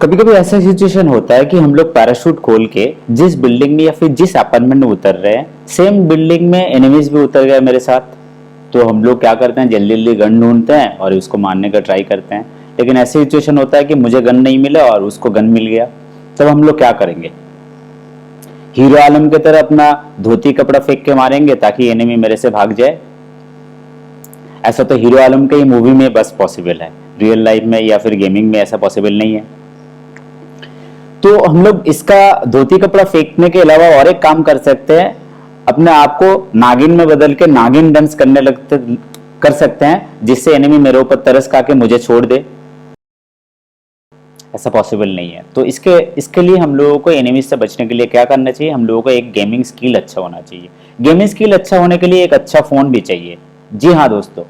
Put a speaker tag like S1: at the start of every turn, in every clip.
S1: कभी कभी ऐसा सिचुएशन होता है कि हम लोग पैराशूट खोल के जिस बिल्डिंग में या फिर जिस अपार्टमेंट में उतर रहे हैं, सेम बिल्डिंग में एनिमीज भी उतर गए मेरे साथ। तो हम लोग क्या करते हैं, जल्दी जल्दी गन ढूंढते हैं और उसको मारने का ट्राई करते हैं। लेकिन ऐसा सिचुएशन होता है कि मुझे गन नहीं मिला और उसको गन मिल गया। तब हम लोग क्या करेंगे? हीरो आलम की तरह अपना धोती कपड़ा फेंक के मारेंगे ताकि एनिमी मेरे से भाग जाए। ऐसा तो हीरो आलम के ही मूवी में बस पॉसिबल है, रियल लाइफ में या फिर गेमिंग में ऐसा पॉसिबल नहीं है। तो हम लोग इसका धोती कपड़ा फेंकने के अलावा और एक काम कर सकते हैं, अपने आप को नागिन में बदल के नागिन डांस करने लगते कर सकते हैं, जिससे एनिमी मेरे ऊपर तरस खा के मुझे छोड़ दे। ऐसा पॉसिबल नहीं है। तो इसके लिए हम लोगों को एनिमी से बचने के लिए क्या करना चाहिए? हम लोगों को एक गेमिंग स्किल अच्छा होना चाहिए। गेमिंग स्किल अच्छा होने के लिए एक अच्छा फोन भी चाहिए। जी हाँ दोस्तों,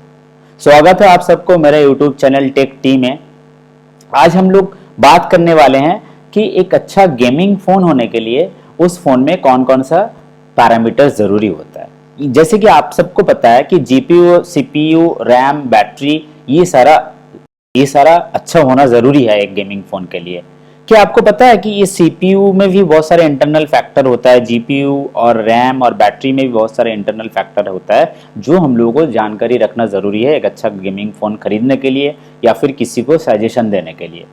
S1: स्वागत है आप सबको मेरे यूट्यूब चैनल टेक टी में। आज हम लोग बात करने वाले हैं कि एक अच्छा गेमिंग फोन होने के लिए उस फोन में कौन कौन सा पैरामीटर जरूरी होता है। जैसे कि आप सबको पता है कि जीपीयू, सीपीयू, रैम, बैटरी, ये सारा अच्छा होना जरूरी है एक गेमिंग फोन के लिए। क्या आपको पता है कि ये सीपीयू में भी बहुत सारे इंटरनल फैक्टर होता है, जीपीयू और रैम और बैटरी में भी बहुत सारे इंटरनल फैक्टर होता है, जो हम लोगों को जानकारी रखना जरूरी है एक अच्छा गेमिंग फोन खरीदने के लिए या फिर किसी को सजेशन देने के लिए।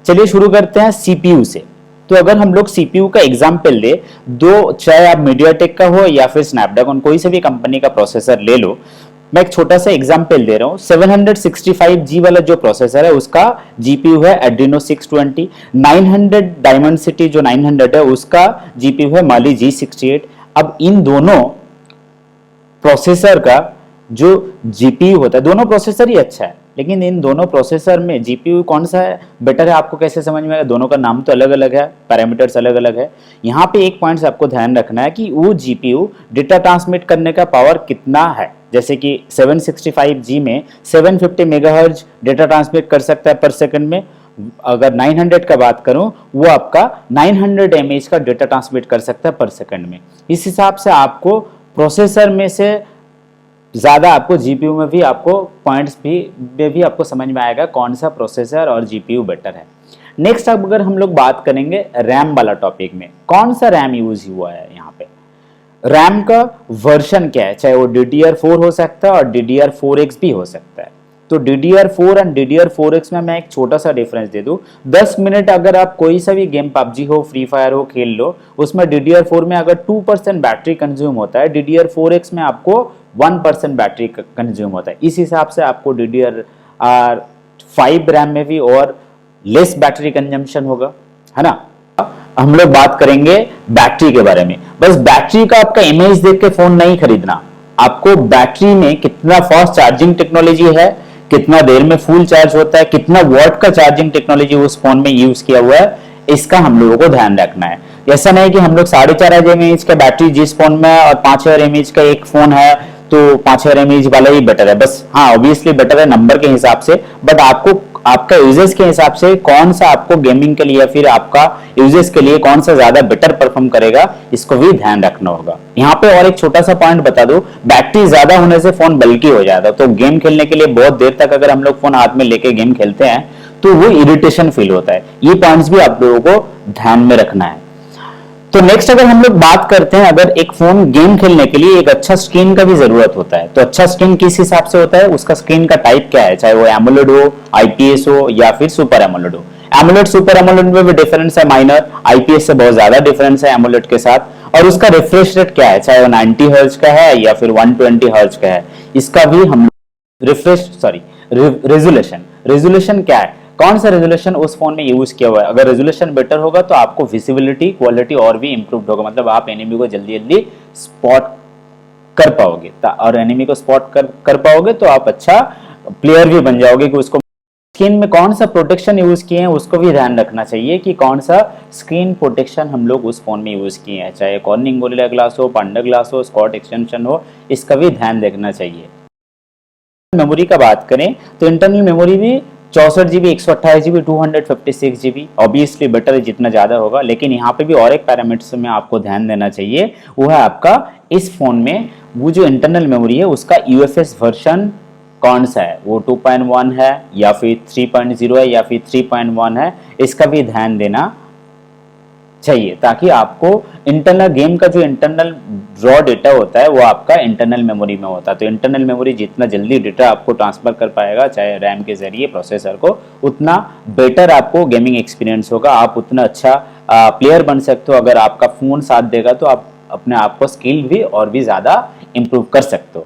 S1: चलिए शुरू करते हैं सीपीयू से। तो अगर हम लोग सीपीयू का एग्जांपल ले, चाहे आप मीडियाटेक का हो या फिर स्नैपड्रैगन, कोई से भी कंपनी का प्रोसेसर ले लो। मैं एक छोटा सा एग्जांपल दे रहा हूं। 765G वाला जो प्रोसेसर है उसका जीपीयू है एड्रीनो 620। 900 डायमेंसिटी जो 900 है उसका जीपीयू है माली G68। अब इन दोनों प्रोसेसर का जो जीपीयू होता है, दोनों प्रोसेसर ही अच्छा है, लेकिन इन दोनों प्रोसेसर में जीपीयू कौन सा है बेटर है, आपको कैसे समझ में आएगा? दोनों का नाम तो अलग अलग है, पैरामीटर्स अलग अलग है। यहाँ पे एक पॉइंट आपको ध्यान रखना है कि वो जीपीयू डेटा ट्रांसमिट करने का पावर कितना है। जैसे कि 765G में 750 मेगाहर्ट्ज डेटा ट्रांसमिट कर सकता है पर सेकंड में। अगर 900 का बात करूं, वो आपका 900 mAh का डेटा ट्रांसमिट कर सकता है पर सेकंड में। इस हिसाब से आपको प्रोसेसर में से ज्यादा आपको जीपीयू में भी आपको पॉइंट्स भी आपको समझ में आएगा कौन सा प्रोसेसर और जीपीयू बेटर है। नेक्स्ट अब अगर हम लोग बात करेंगे रैम वाला टॉपिक में, कौन सा रैम यूज हुआ है यहाँ पे, रैम का वर्जन क्या है, चाहे वो DDR4 हो सकता है और DDR4X भी हो सकता है। तो DDR4 एंड DDR4X में मैं एक छोटा सा डिफरेंस दे दूं। 10 मिनट अगर आप कोई सा भी गेम PUBG हो, फ्री फायर हो खेल लो, उसमें DDR4 में अगर 2% बैटरी कंज्यूम होता है, DDR4X में आपको 1% बैटरी कंज्यूम होता है। इस हिसाब से आपको DDR5 रैम में भी और लेस बैटरी कंजम्पशन होगा, है ना। हम लोग बात करेंगे बैटरी के बारे में। बस बैटरी का आपका इमेज देख के फोन नहीं खरीदना, आपको बैटरी में कितना फास्ट चार्जिंग टेक्नोलॉजी है, कितना देर में फुल चार्ज होता है, कितना वॉट का चार्जिंग टेक्नोलॉजी उस फोन में यूज किया हुआ है, इसका हम लोगों को ध्यान रखना है। ऐसा नहीं कि हम लोग 4.5 mAh का बैटरी जिस फोन में और 5000 mAh का एक फोन है तो 5000 mAh वाला ही बेटर है। बस हाँ, ऑब्वियसली बेटर है नंबर के हिसाब से, बट आपको आपका यूजेस के हिसाब से कौन सा आपको गेमिंग के लिए या फिर आपका यूजेस के लिए कौन सा ज्यादा बेटर परफॉर्म करेगा, इसको भी ध्यान रखना होगा। यहाँ पे और एक छोटा सा पॉइंट बता दो, बैटरी ज्यादा होने से फोन बल्की हो जाता है। तो गेम खेलने के लिए बहुत देर तक अगर हम लोग फोन हाथ में लेके गेम खेलते हैं तो वो इरिटेशन फील होता है। ये पॉइंट्स भी आप लोगों को ध्यान में रखना है। तो नेक्स्ट अगर हम लोग बात करते हैं, अगर एक फोन गेम खेलने के लिए एक अच्छा स्क्रीन का भी जरूरत होता है। तो अच्छा स्क्रीन किस हिसाब से होता है, उसका स्क्रीन का टाइप क्या है, चाहे वो एमोलेड हो, आईपीएस हो या फिर सुपर एमोलेड हो। एमोलेड सुपर एमोलेड में भी डिफरेंस है माइनर, आईपीएस से बहुत ज्यादा डिफरेंस है एमोलेड के साथ। और उसका रिफ्रेश रेट क्या है, चाहे वो 90 हर्ट्ज का है या फिर 120 हर्ट्ज का है, इसका भी हम रेजोल्यूशन क्या है, कौन सा रेजोल्यूशन उस फोन में यूज किया हुआ है। अगर रेजोल्यूशन बेटर होगा तो आपको विजिबिलिटी क्वालिटी और भी इंप्रूव्ड होगा, मतलब आप एनिमी को जल्दी जल्दी स्पॉट कर पाओगे। और एनिमी को स्पॉट कर पाओगे तो आप अच्छा प्लेयर भी बन जाओगे। कि उसको स्क्रीन में कौन सा प्रोटेक्शन यूज किए हैं उसको भी ध्यान रखना चाहिए कि कौन सा स्क्रीन प्रोटेक्शन हम लोग उस फोन में यूज किए हैं, चाहे कॉर्निंग गोरिल्ला ग्लास हो, पांडा ग्लास हो, स्कॉट एक्सटेंशन हो, इसका भी ध्यान देखना चाहिए। मेमोरी का बात करें तो इंटरनल मेमोरी भी 64 GB, 128 GB, 256 GB obviously better है जितना ज्यादा होगा। लेकिन यहाँ पे भी और एक पैरामीटर्स में आपको ध्यान देना चाहिए, वो है आपका इस फोन में वो जो इंटरनल मेमोरी है उसका UFS वर्जन कौन सा है, वो 2.1 है या फिर 3.0 है या फिर 3.1 है, इसका भी ध्यान देना चाहिए, ताकि आपको इंटरनल गेम का जो इंटरनल रॉ डेटा होता है वो आपका इंटरनल मेमोरी में होता है। तो इंटरनल मेमोरी जितना जल्दी डेटा आपको ट्रांसफर कर पाएगा चाहे रैम के जरिए प्रोसेसर को, उतना बेटर आपको गेमिंग एक्सपीरियंस होगा, आप उतना अच्छा प्लेयर बन सकते हो। अगर आपका फ़ोन साथ देगा तो आप अपने आप को स्किल भी और भी ज़्यादा इम्प्रूव कर सकते हो।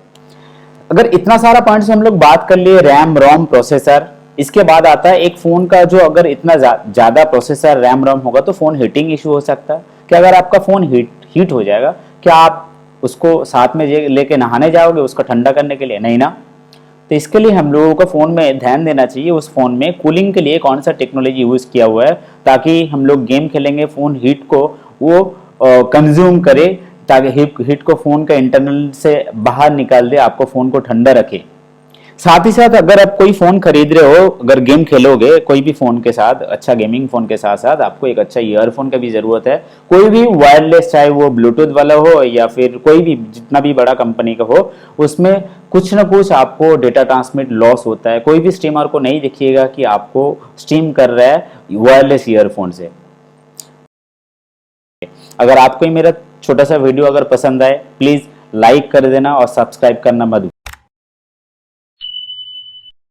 S1: अगर इतना सारा पॉइंट्स हम लोग बात कर लिए, रैम रोम प्रोसेसर, इसके बाद आता है एक फोन का जो अगर इतना ज्यादा प्रोसेसर रैम रोम होगा तो फोन हीटिंग इशू हो सकता है। कि अगर आपका फोन हीट हो जाएगा, क्या आप उसको साथ में लेके नहाने जाओगे उसको ठंडा करने के लिए? नहीं ना। तो इसके लिए हम लोगों को फ़ोन में ध्यान देना चाहिए, उस फ़ोन में कूलिंग के लिए कौन सा टेक्नोलॉजी यूज़ किया हुआ है, ताकि हम लोग गेम खेलेंगे फ़ोन हीट को वो कंज्यूम करे, ताकि हीट को फ़ोन के इंटरनल से बाहर निकाल दे, आपको फ़ोन को ठंडा रखे। साथ ही साथ अगर आप कोई फ़ोन खरीद रहे हो, अगर गेम खेलोगे कोई भी फ़ोन के साथ, अच्छा गेमिंग फ़ोन के साथ साथ आपको एक अच्छा ईयरफोन का भी ज़रूरत है। कोई भी वायरलेस, चाहे वो ब्लूटूथ वाला हो या फिर कोई भी जितना भी बड़ा कंपनी का हो, उसमें कुछ ना कुछ आपको डेटा ट्रांसमिट लॉस होता है। कोई भी स्ट्रीमर को नहीं दिखिएगा कि आपको स्ट्रीम कर रहा है वायरलेस ईयरफोन से। अगर आपको मेरा छोटा सा वीडियो अगर पसंद आए, प्लीज़ लाइक कर देना और सब्सक्राइब करना मत